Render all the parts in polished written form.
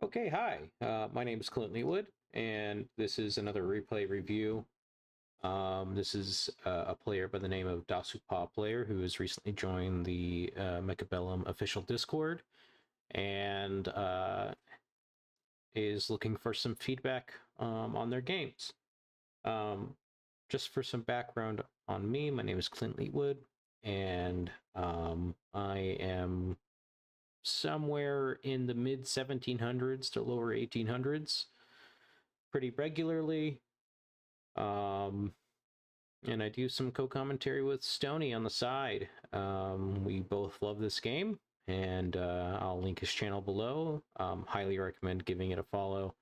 Okay, hi. My name is Clintleetwood, and this is another replay review. This is a player by the name of Dasupah player who has recently joined the Mechabellum official Discord and is looking for some feedback on their games. Just for some background on me, my name is Clintleetwood, and I am somewhere in the mid 1700s to lower 1800s pretty regularly. And I do some co-commentary with Stoney on the side. We both love this game, and I'll link his channel below. Highly recommend giving it a follow.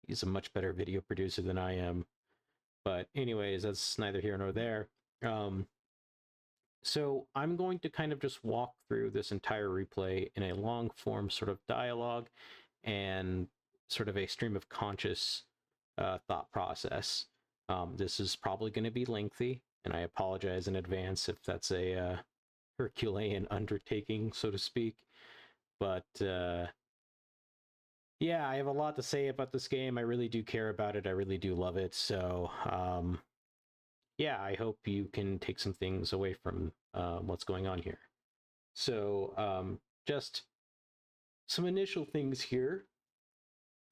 He's a much better video producer than I am. But anyways, that's neither here nor there. So I'm going to kind of just walk through this entire replay in a long form sort of dialogue and sort of a stream of conscious thought process. This is probably going to be lengthy, and I apologize in advance if that's a Herculean undertaking, so to speak. But yeah, I have a lot to say about this game. I really do care about it. I really do love it. So yeah, I hope you can take some things away from what's going on here. So just some initial things here.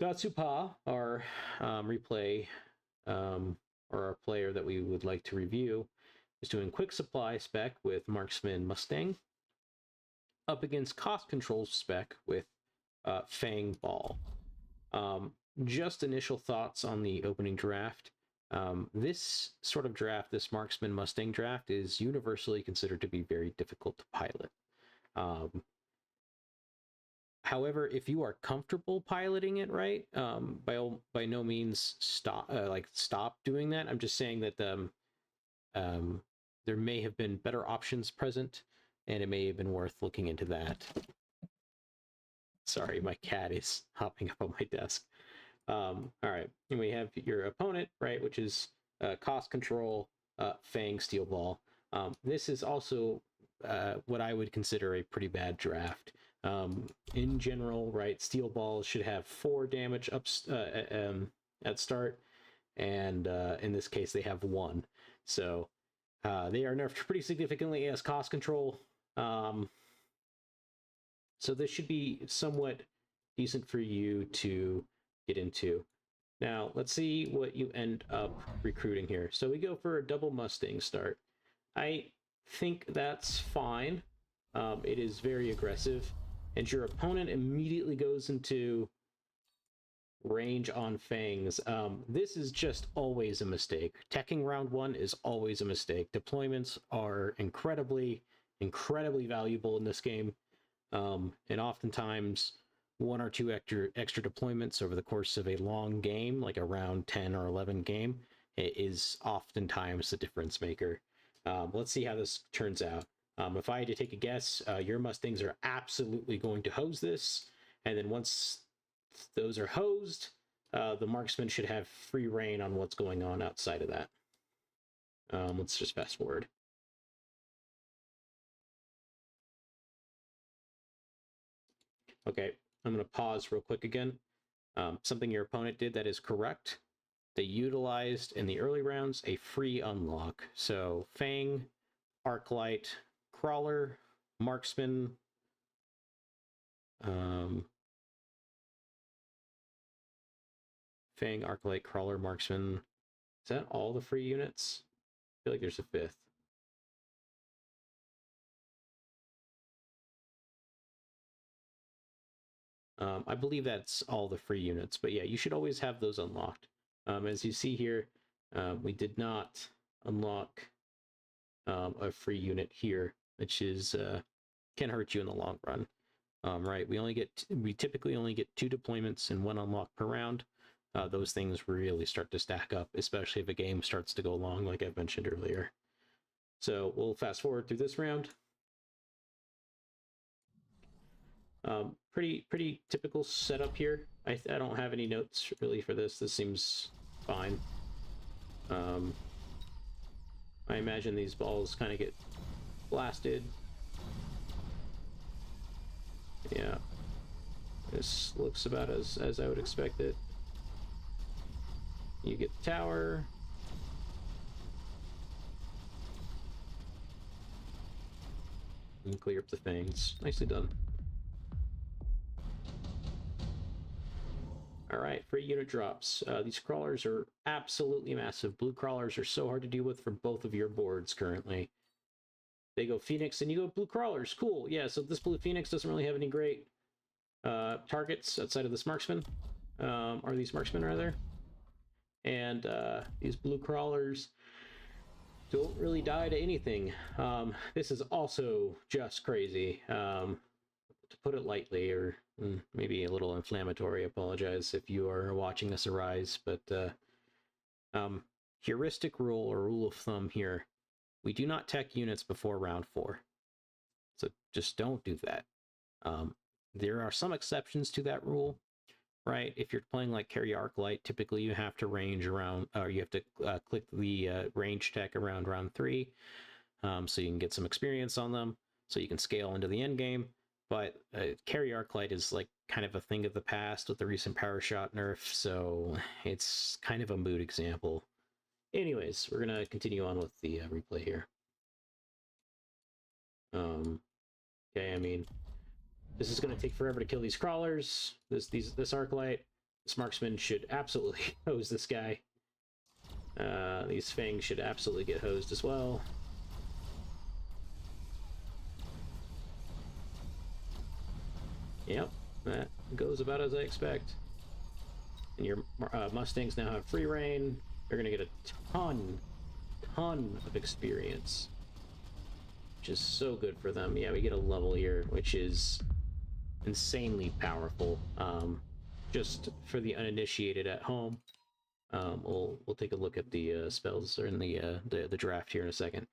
Dasupah, our replay, or our player that we would like to review, is doing quick supply spec with Marksman Mustang up against cost control spec with Fang Ball. Just initial thoughts on the opening draft. This sort of draft, this Marksman Mustang draft, is universally considered to be very difficult to pilot. However, if you are comfortable piloting it right, by no means stop doing that. I'm just saying that there may have been better options present, and it may have been worth looking into that. Sorry, my cat is hopping up on my desk. All right, and we have your opponent, right, which is cost control, Fang Steel Ball. This is also what I would consider a pretty bad draft. In general, right, Steel Balls should have 4 damage at start, and in this case they have 1. So they are nerfed pretty significantly as cost control. So this should be somewhat decent for you to get into. Now, let's see what you end up recruiting here. So we go for a double Mustang start. I think that's fine. It is very aggressive, and your opponent immediately goes into range on Fangs. This is just always a mistake. Teching round 1 is always a mistake. Deployments are incredibly valuable in this game, and oftentimes 1 or 2 extra deployments over the course of a long game, like a round 10 or 11 game, is oftentimes the difference maker. Let's see how this turns out. If I had to take a guess, your Mustangs are absolutely going to hose this, and then once those are hosed, the marksman should have free reign on what's going on outside of that. Let's just fast forward. Okay, I'm going to pause real quick again. Something your opponent did that is correct. They utilized in the early rounds a free unlock. So Fang, Arclight, Crawler, Marksman, Fang, Arclight, Crawler, Marksman. Is that all the free units? I feel like there's a 5th. I believe that's all the free units, but yeah, you should always have those unlocked. As you see here, we did not unlock a free unit here, which is can hurt you in the long run. Right, we typically only get 2 deployments and 1 unlock per round. Those things really start to stack up, especially if a game starts to go long, like I've mentioned earlier. So we'll fast forward through this round. Pretty typical setup here. I don't have any notes really for this. This seems fine. I imagine these balls kind of get blasted. Yeah. This looks about as I would expect it. You get the tower. And clear up the fangs. Nicely done. Alright, free unit drops. These crawlers are absolutely massive. Blue crawlers are so hard to deal with for both of your boards currently. They go Phoenix and you go blue crawlers. Cool. Yeah, so this blue Phoenix doesn't really have any great targets outside of this marksman. Or these marksmen, rather. And these blue crawlers don't really die to anything. This is also just crazy, to put it lightly, or maybe a little inflammatory. I apologize if you are watching this arise, but heuristic rule or rule of thumb here: we do not tech units before round 4. So just don't do that. There are some exceptions to that rule, right? If you're playing like Carry Arclight, typically you have to range around, or you have to click the range tech around round 3, so you can get some experience on them, so you can scale into the end game. But Carry Arclight is like kind of a thing of the past with the recent Power Shot nerf, so it's kind of a mood example. Anyways, we're gonna continue on with the replay here. Okay, I mean, this is going to take forever to kill these crawlers. This Arclight. This marksman should absolutely hose this guy. These fangs should absolutely get hosed as well. Yep, that goes about as I expect. And your Mustangs now have free reign. They're going to get a ton of experience, which is so good for them. Yeah, we get a level here, which is insanely powerful. Just for the uninitiated at home, we'll take a look at the spells in the draft here in a second.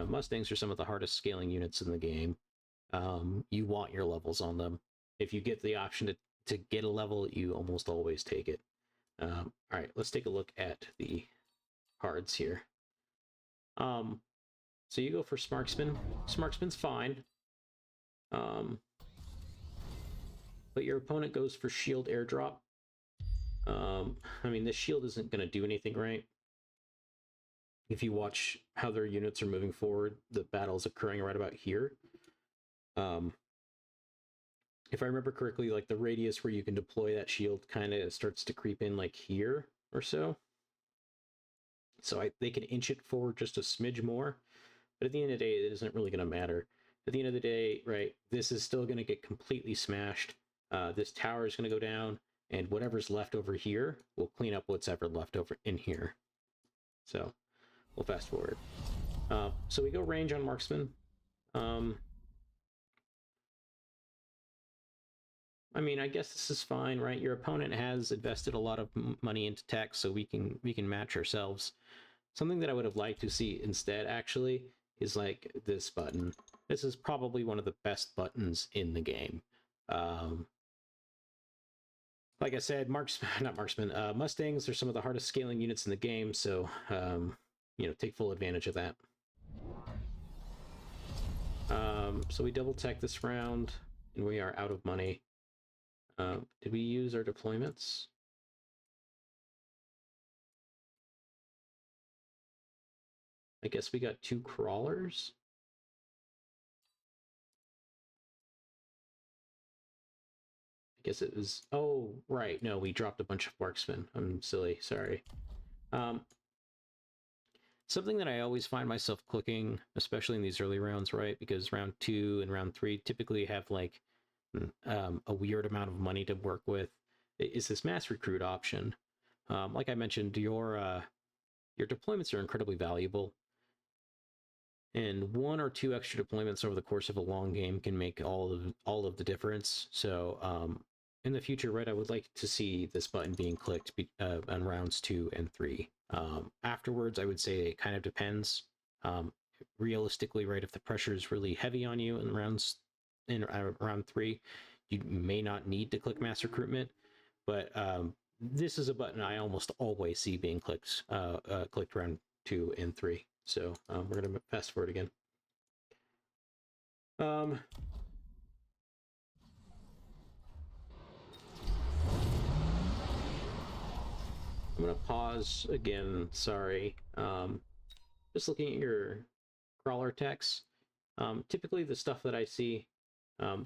Mustangs are some of the hardest scaling units in the game. You want your levels on them. If you get the option to get a level, you almost always take it. All right, let's take a look at the cards here. So you go for Smarksman. Smarksman's fine. But your opponent goes for shield airdrop. I mean, this shield isn't going to do anything, right? If you watch how their units are moving forward, the battle's occurring right about here. If I remember correctly, like the radius where you can deploy that shield kind of starts to creep in like here or so. So they can inch it forward just a smidge more. But at the end of the day, it isn't really going to matter. At the end of the day, right, this is still going to get completely smashed. This tower is going to go down, and whatever's left over here will clean up what's ever left over in here. So we'll fast forward. So we go range on marksman. I mean, I guess this is fine, right? Your opponent has invested a lot of money into tech, so we can match ourselves. Something that I would have liked to see instead, actually, is like this button. This is probably one of the best buttons in the game. Like I said, Mustangs are some of the hardest scaling units in the game, so you know, take full advantage of that. So we double tech this round, and we are out of money. Did we use our deployments? I guess we got 2 crawlers. I guess it was... Oh, right. No, we dropped a bunch of marksmen. I'm silly. Sorry. Something that I always find myself clicking, especially in these early rounds, right? Because round 2 and round 3 typically have like a weird amount of money to work with, is this mass recruit option. Like I mentioned, your deployments are incredibly valuable, and 1 or 2 extra deployments over the course of a long game can make all of the difference. So in the future, right, I would like to see this button being clicked on rounds 2 and 3. Afterwards, I would say it kind of depends. Realistically, right, if the pressure is really heavy on you in round 3, you may not need to click mass recruitment, but this is a button I almost always see being clicked round 2 and 3. So we're going to fast forward again. I'm gonna pause again, sorry. Just looking at your crawler techs. Typically the stuff that I see,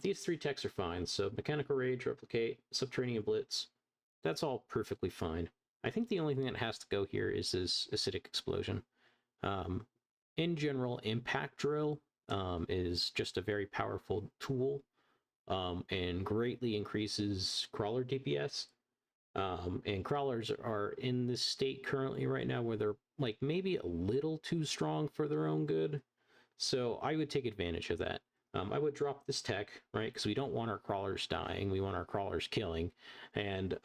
these 3 techs are fine. So Mechanical Rage, Replicate, Subterranean Blitz, that's all perfectly fine. I think the only thing that has to go here is this Acidic Explosion. In general, Impact Drill is just a very powerful tool and greatly increases crawler DPS. And crawlers are in this state currently right now where they're like maybe a little too strong for their own good. So I would take advantage of that. I would drop this tech, right? Because we don't want our crawlers dying. We want our crawlers killing. And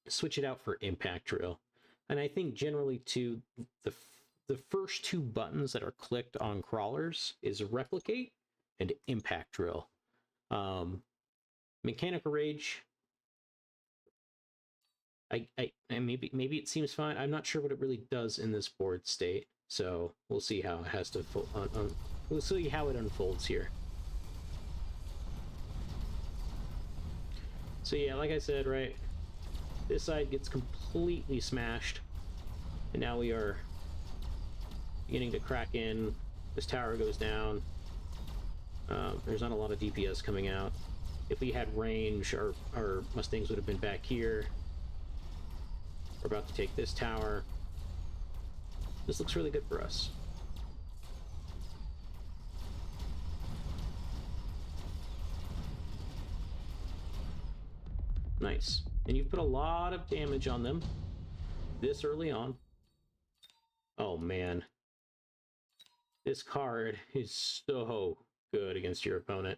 switch it out for Impact Drill. And I think generally too, the first 2 buttons that are clicked on crawlers is Replicate and Impact Drill. Mechanical Rage, maybe it seems fine. I'm not sure what it really does in this board state, so we'll see how it has to we'll see how it unfolds here. So yeah, like I said, right, this side gets completely smashed, and now we are beginning to crack in. This tower goes down. There's not a lot of DPS coming out. If we had range, our Mustangs would have been back here. We're about to take this tower. This looks really good for us. Nice. And you've put a lot of damage on them this early on. Oh man. This card is so good against your opponent.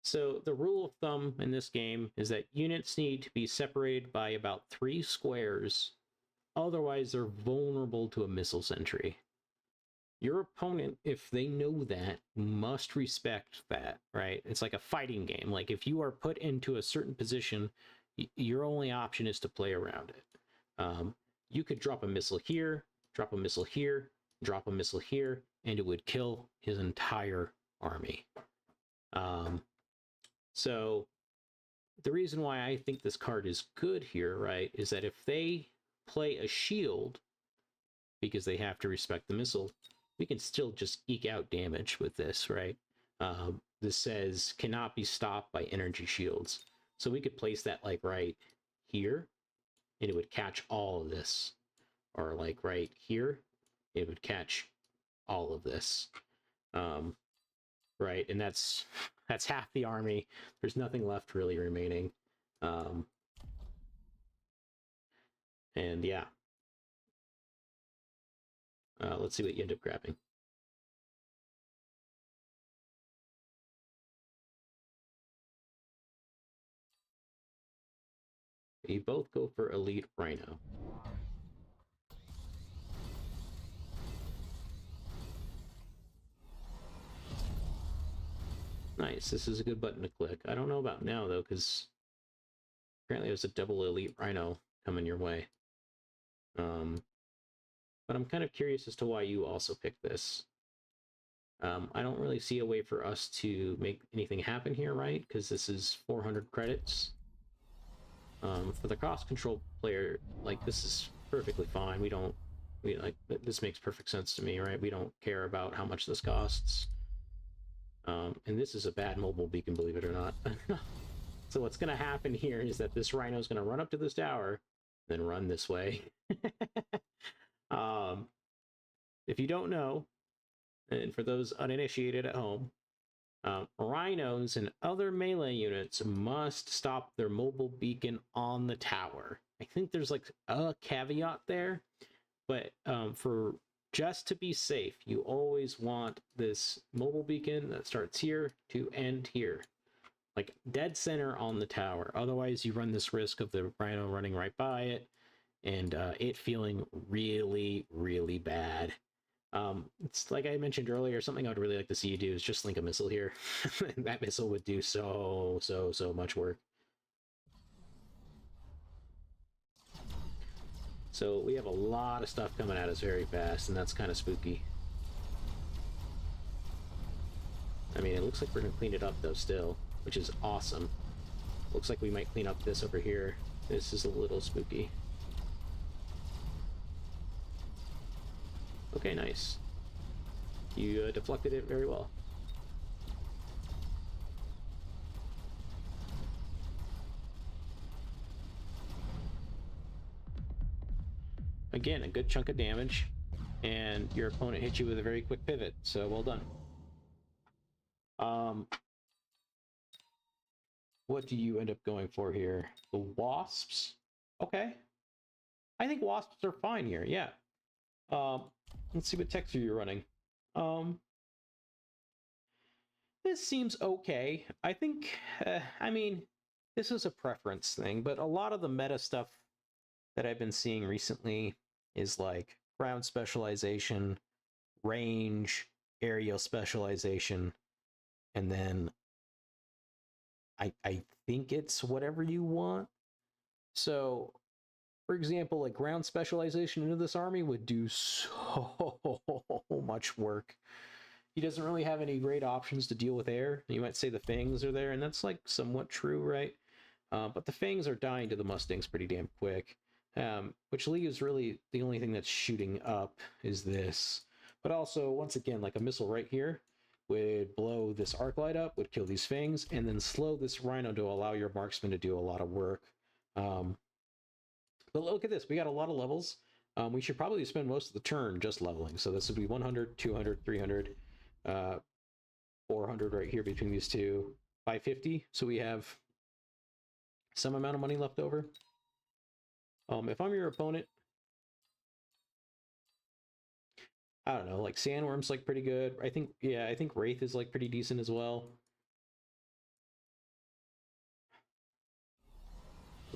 So the rule of thumb in this game is that units need to be separated by about 3 squares, otherwise they're vulnerable to a missile sentry. Your opponent, if they know that, must respect that, right? It's like a fighting game. Like if you are put into a certain position, your only option is to play around it. You could drop a missile here, drop a missile here, drop a missile here, and it would kill his entire army. So the reason why I think this card is good here, right, is that if they play a shield, because they have to respect the missile, we can still just eke out damage with this, right? This says cannot be stopped by energy shields. So we could place that like right here, and it would catch all of this. Or like right here, it would catch all of this. Right, and that's half the army. There's nothing left really remaining. And yeah. Let's see what you end up grabbing. You both go for Elite Rhino. Nice, this is a good button to click. I don't know about now, though, because apparently there's a double Elite Rhino coming your way. But I'm kind of curious as to why you also picked this. I don't really see a way for us to make anything happen here, right? Because this is 400 credits. For the cost control player, like, this is perfectly fine. This makes perfect sense to me, right? We don't care about how much this costs. And this is a bad mobile beacon, believe it or not. So what's going to happen here is that this Rhino is going to run up to this tower, then run this way. If you don't know, and for those uninitiated at home, Rhinos and other melee units must stop their mobile beacon on the tower. I think there's like a caveat there, but for just to be safe, you always want this mobile beacon that starts here to end here, like dead center on the tower. Otherwise, you run this risk of the Rhino running right by it and it feeling really, really bad. It's like I mentioned earlier, something I would really like to see you do is just link a missile here. That missile would do so much work. So we have a lot of stuff coming at us very fast, and that's kind of spooky. I mean, it looks like we're going to clean it up, though, still, which is awesome. Looks like we might clean up this over here. This is a little spooky. Okay, nice. You deflected it very well. Again, a good chunk of damage, and your opponent hit you with a very quick pivot, so well done. What do you end up going for here? The wasps? Okay. I think wasps are fine here, yeah. Let's see what texture you're running. This seems okay. I think, I mean, this is a preference thing, but a lot of the meta stuff that I've been seeing recently is like ground specialization, range, aerial specialization, and then I think it's whatever you want. So, for example, like ground specialization into this army would do so much work. He doesn't really have any great options to deal with air. You might say the fangs are there, and that's like somewhat true, right? But the fangs are dying to the Mustangs pretty damn quick, which leaves really the only thing that's shooting up is this. But also, once again, like a missile right here would blow this arc light up, would kill these fangs, and then slow this rhino to allow your marksman to do a lot of work. But look at this, we got a lot of levels. We should probably spend most of the turn just leveling. So this would be 100, 200, 300, 400 right here between these two, 550. So we have some amount of money left over. If I'm your opponent, I don't know, like Sandworm's like pretty good. I think Wraith is like pretty decent as well.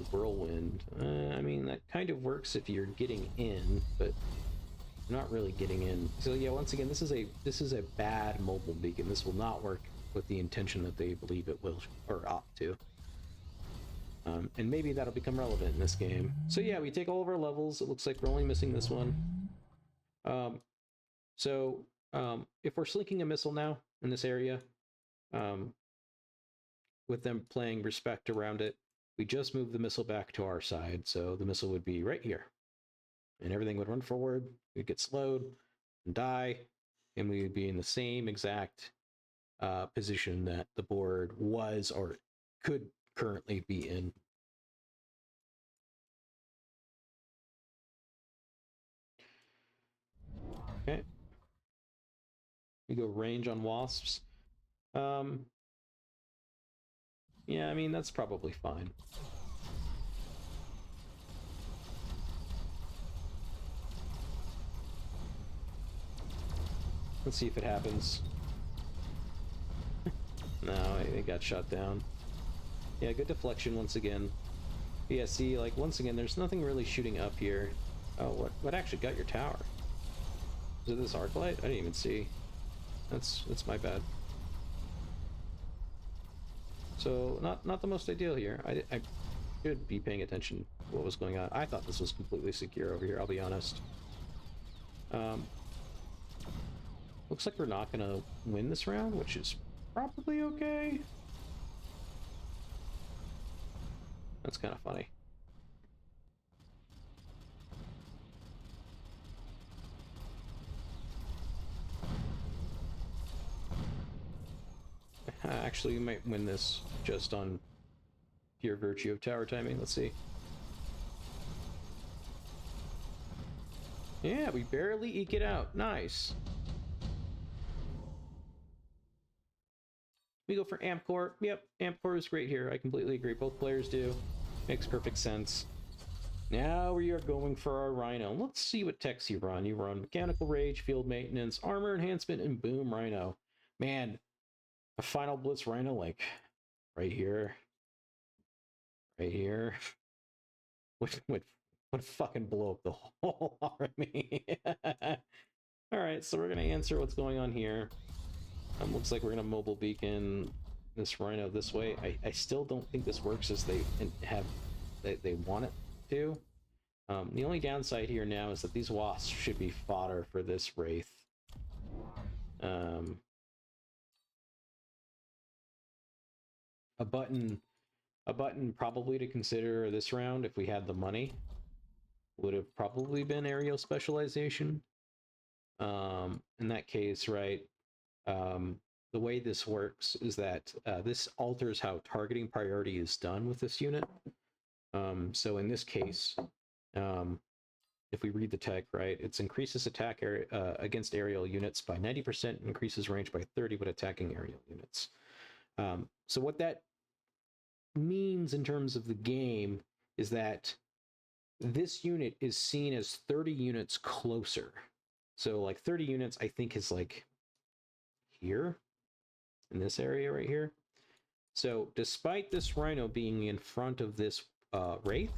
Whirlwind, I mean, that kind of works if you're getting in, but not really getting in. So yeah, once again, this is a bad mobile beacon. This will not work with the intention that they believe it will or ought to. And maybe that'll become relevant in this game. So yeah, we take all of our levels. It looks like we're only missing this one. If we're slinking a missile now in this area, with them playing respect around it, we just move the missile back to our side. So the missile would be right here, and everything would run forward. We'd get slowed and die, and we would be in the same exact position that the board was or could currently be in. Okay. We go range on wasps. Yeah, I mean, that's probably fine. Let's see if it happens. No, it got shot down. Yeah, good deflection once again. Yeah, see, like, once again, there's nothing really shooting up here. Oh, what actually got your tower? Is it this arc light? I didn't even see. That's my bad. So, not the most ideal here. I should be paying attention to what was going on. I thought this was completely secure over here, I'll be honest. Looks like we're not gonna win this round, which is probably okay. That's kind of funny. Actually, we might win this just on pure virtue of tower timing. Let's see. Yeah, we barely eke it out. Nice. We go for Amp Core. Yep, Amp Core is great here. I completely agree. Both players do. Makes perfect sense. Now we are going for our Rhino. Let's see what techs you run. You run Mechanical Rage, Field Maintenance, Armor Enhancement, and Boom Rhino. Man, a Final Blitz Rhino, like, right here. Right here. would fucking blow up the whole army. Alright, so we're going to answer what's going on here. Looks like we're going to mobile beacon this Rhino this way. I still don't think this works as they want it to. The only downside here now is that these wasps should be fodder for this Wraith. A button A button probably to consider this round, if we had the money, would have probably been aerial specialization. In that case, right, the way this works is that this alters how targeting priority is done with this unit. So in this case, if we read the tech, right, it increases attack against aerial units by 90%, increases range by 30 when attacking aerial units. So what that means in terms of the game is that this unit is seen as 30 units closer. So like 30 units, I think, is like here in this area right here. So despite this Rhino being in front of this Wraith,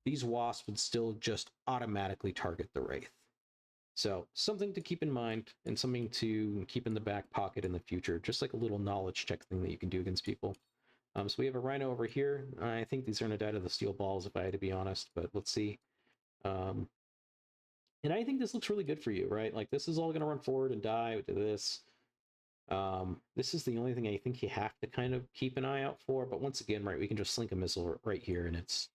these Wasps would still just automatically target the Wraith. So something to keep in mind and something to keep in the back pocket in the future, just like a little knowledge check thing that you can do against people. So we have a Rhino over here. I think these are going to die to the steel balls, if I had to be honest, but let's see. And I think this looks really good for you, right? Like, this is all going to run forward and die to this. This is the only thing I think you have to kind of keep an eye out for, but once again, right, we can just slink a missile right here, and it's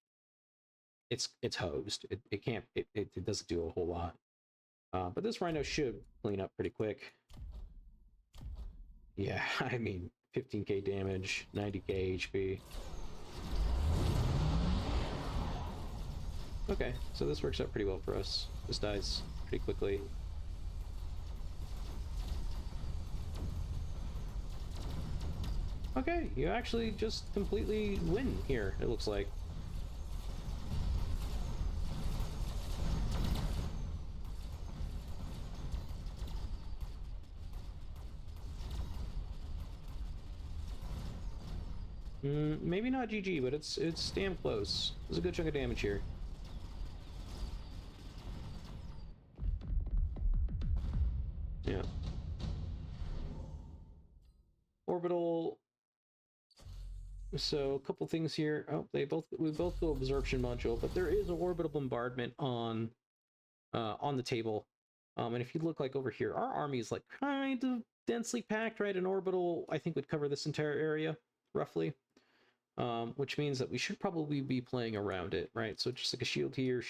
hosed. It doesn't do a whole lot. But this Rhino should clean up pretty quick. Yeah, I mean, 15k damage, 90k HP. Okay, so this works out pretty well for us. This dies pretty quickly. Okay, you actually just completely win here, it looks like. Maybe not GG, but it's damn close. There's a good chunk of damage here. Yeah. Orbital. So a couple things here. Oh, we both go absorption module, but there is an orbital bombardment on the table. And if you look like over here, our army is like kind of densely packed, right? An orbital, I think, would cover this entire area roughly. Which means that we should probably be playing around it, right? So just like a shield here,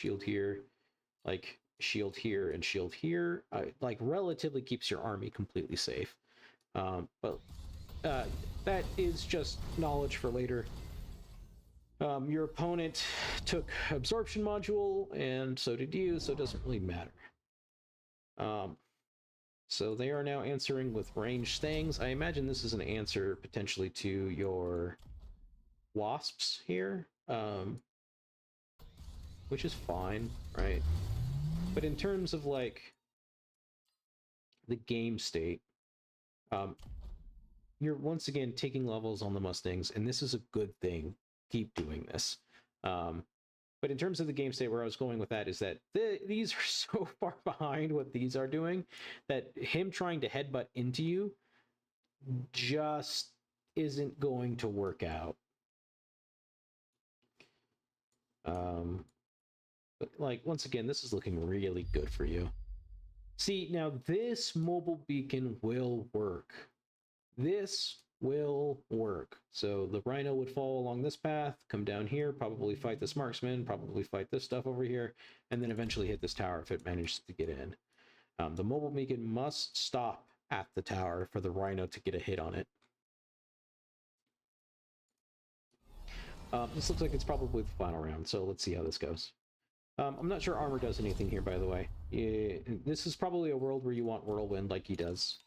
like shield here, and shield here, like relatively keeps your army completely safe. But that is just knowledge for later. Your opponent took absorption module, and so did you, so it doesn't really matter. So they are now answering with ranged things. I imagine this is an answer potentially to your Wasps here, which is fine, right? But in terms of like the game state, you're once again taking levels on the Mustangs, and this is a good thing. Keep doing this. But in terms of the game state, where I was going with that is that these are so far behind what these are doing that him trying to headbutt into you just isn't going to work out. But like, once again, this is looking really good for you. See, now this mobile beacon will work. This will work. So the Rhino would fall along this path, come down here, probably fight this marksman, probably fight this stuff over here, and then eventually hit this tower if it manages to get in. The mobile beacon must stop at the tower for the Rhino to get a hit on it. This looks like it's probably the final round, so let's see how this goes. I'm not sure armor does anything here, by the way. This is probably a world where you want Whirlwind like he does.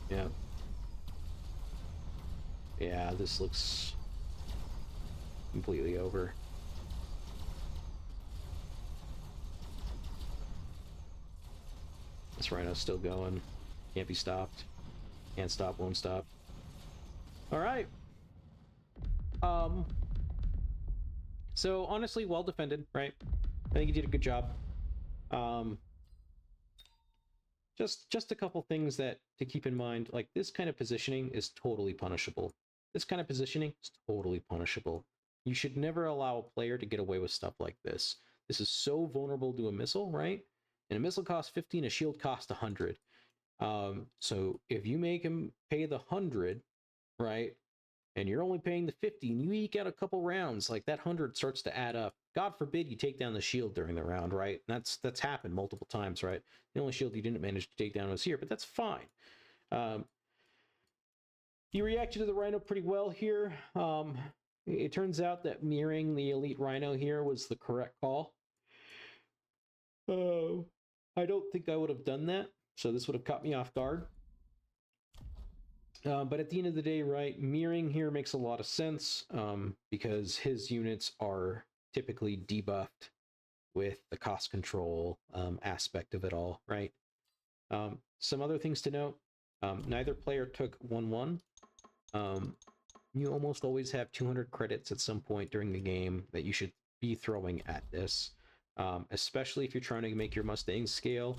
Yeah. Yeah, this looks completely over. This Rhino's still going. Can't be stopped. Can't stop, won't stop. Alright. So honestly, well defended, right? I think you did a good job. Just a couple things that to keep in mind, like this kind of positioning is totally punishable. This kind of positioning is totally punishable. You should never allow a player to get away with stuff like this. This is so vulnerable to a missile, right? And a missile costs 15, a shield costs 100. So if you make him pay the 100, right, and you're only paying the 50, and you eke out a couple rounds, like that 100 starts to add up. God forbid you take down the shield during the round, right? And that's happened multiple times, right? The only shield you didn't manage to take down was here, but that's fine. He reacted to the Rhino pretty well here. It turns out that mirroring the Elite Rhino here was the correct call. I don't think I would have done that, so this would have caught me off guard. But at the end of the day, right, mirroring here makes a lot of sense because his units are typically debuffed with the cost control aspect of it all, right? Some other things to note, neither player took 1-1. You almost always have 200 credits at some point during the game that you should be throwing at this, especially if you're trying to make your Mustang scale.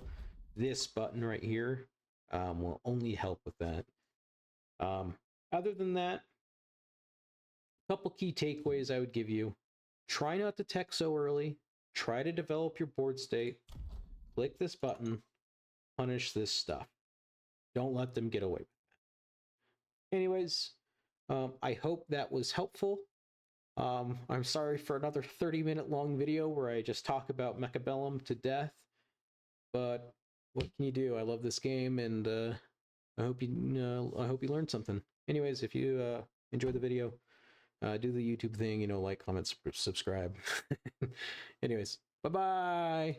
This button right here will only help with that. Other than that, a couple key takeaways I would give you. Try not to tech so early. Try to develop your board state. Click this button. Punish this stuff. Don't let them get away with that. Anyways, I hope that was helpful. I'm sorry for another 30-minute long video where I just talk about Mechabellum to death. But what can you do? I love this game, and I hope you learned something. Anyways, if you enjoyed the video, do the YouTube thing, like, comment, subscribe. Anyways, bye-bye!